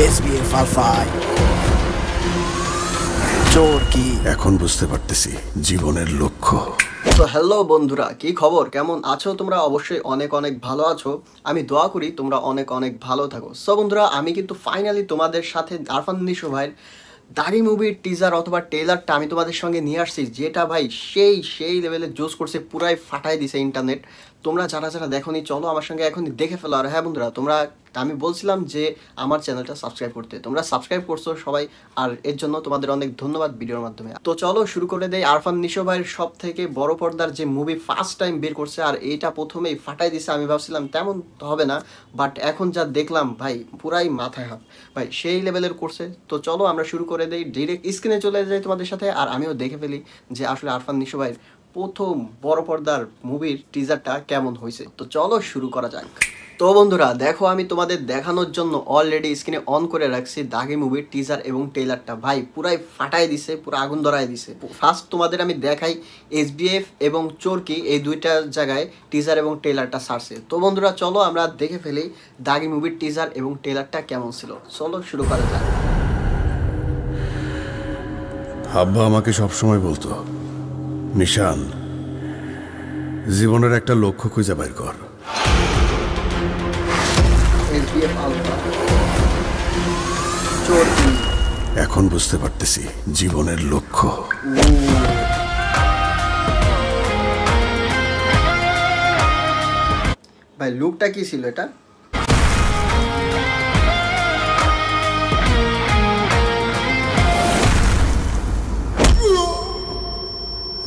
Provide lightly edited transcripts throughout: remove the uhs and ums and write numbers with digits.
SBF Alpha চোর কি এখন বুঝতে পারতেছি জীবনের লক্ষ্য। তো হ্যালো বন্ধুরা, কি খবর, কেমন আছো তোমরা? অবশ্যই অনেক অনেক ভালো আছো। আমি দোয়া করি তোমরা অনেক অনেক ভালো থাকো। সো বন্ধুরা, আমি কিন্তু ফাইনালি তোমাদের সাথে আরফান নিশো ভাইয়ের দাড়ি মুভির টিজার অথবা ট্রেলারটা আমি তোমাদের সঙ্গে নিয়ে আসছি, যেটা ভাই সেই লেভেলে জোস করছে, পুরাই ফাটাই দিছে ইন্টারনেট। তোমরা যারা যারা দেখোনি চলো আমার সঙ্গে এখনই দেখে ফেলো। আর হ্যাঁ বন্ধুরা, তোমরা আমি বলছিলাম যে আমার চ্যানেলটা সাবস্ক্রাইব করতে, তোমরা সাবস্ক্রাইব করছো সবাই, আর এর জন্য তোমাদের অনেক ধন্যবাদ ভিডিওর মাধ্যমে। তো চলো শুরু করে দেই। আরফান নিশো ভাইয়ের সব থেকে বড় পর্দার যে মুভি ফার্স্ট টাইম বের করছে, আর এইটা প্রথমেই ফাটাই দিছে। আমি ভাবছিলাম তেমন তো হবে না, বাট এখন যা দেখলাম ভাই পুরাই মাথায় হাত, ভাই সেই লেভেলের করছে। তো চলো আমরা শুরু করে দেই, ডিরেক্ট স্ক্রিনে চলে যাই তোমাদের সাথে, আর আমিও দেখে ফেলি যে আসলে আরফান নিশো ভাইয়ের প্রথম বড় পর্দার মুভির টিজারটা কেমন হয়েছে। তো চলো শুরু করা যাক। তো বন্ধুরা দেখো, আমি তোমাদের দেখানোর জন্য অলরেডি স্ক্রিনে অন করে রাখছি দাগি মুভির টিজার এবং ট্রেলারটা। ভাই পুরাই ফাটাই দিছে, পুরো আগুন ধরাই দিছে। ফার্স্ট তোমাদের আমি দেখাই SBF এবং চোরকি, এই দুইটা জায়গায় টিজার এবং ট্রেলারটা ছাড়ছে। তো বন্ধুরা চলো আমরা দেখে ফেলি দাগি মুভির টিজার এবং ট্রেলারটা কেমন ছিল। চলো শুরু করা যাক। আব্বা আমাকে সবসময় বলতো, নিশান, জীবনের একটা লক্ষ্য খুঁজে বের কর। SBF Alpha চোরকি। এখন বুঝতে পারতেছি জীবনের লক্ষ্য। ভাই লুকটা কি ছিল এটা?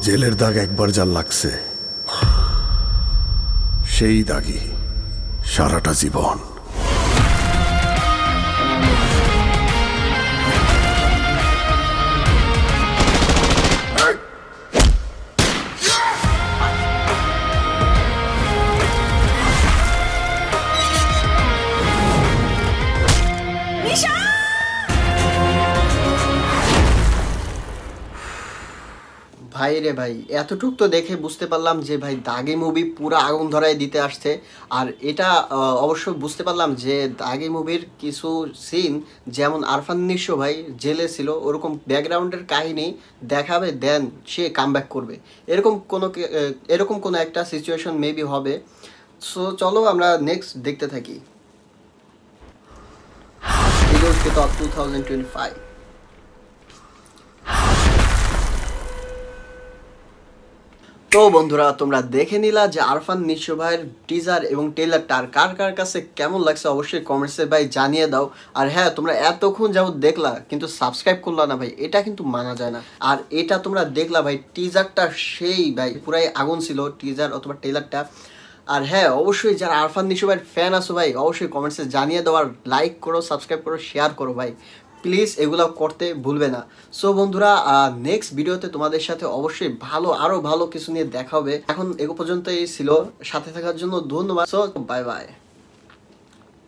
জেলের দাগ একবার যা লাগছে, সেই দাগই সারাটা জীবন। ভাই রে ভাই, এতটুক তো দেখে বুঝতে পারলাম যে ভাই দাগি মুভি পুরো আগুন ধরায় দিতে আসছে। আর এটা অবশ্য বুঝতে পারলাম যে দাগি মুভির কিছু সিন, যেমন আরফান নিশো ভাই জেলে ছিল, ওরকম ব্যাকগ্রাউন্ডের কাহিনী দেখাবে, দেন সে কামব্যাক করবে, এরকম কোনো একটা সিচুয়েশন মেবি হবে। সো চলো আমরা নেক্সট দেখতে থাকি। 2025। তো বন্ধুরা, তোমরা দেখে নিলা যে আরফান নিশো ভাইয়ের টিজার এবং ট্রেলারটা, আর কার কার কাছে কেমন লাগছে অবশ্যই কমেন্টসে ভাই জানিয়ে দাও। আর হ্যাঁ, তোমরা এতক্ষণ যাবত দেখলা কিন্তু সাবস্ক্রাইব করলা না ভাই, এটা কিন্তু মানা যায় না। আর এটা তোমরা দেখলা ভাই, টিজারটা সেই ভাই পুরাই আগুন ছিল, টিজার অথবা ট্রেলারটা। আর হ্যাঁ, অবশ্যই যারা আরফান নিশো ভাইয়ের ফ্যান আছো ভাই, অবশ্যই কমেন্টসে জানিয়ে দাও, আর লাইক করো, সাবস্ক্রাইব করো, শেয়ার করো ভাই, প্লিজ এগুলো করতে ভুলবে না। সো বন্ধুরা, নেক্সট ভিডিওতে তোমাদের সাথে অবশ্যই আরো ভালো কিছু নিয়ে দেখা হবে। এখন এগো পর্যন্তই ছিল, সাথে থাকার জন্য ধন্যবাদ। So bye bye.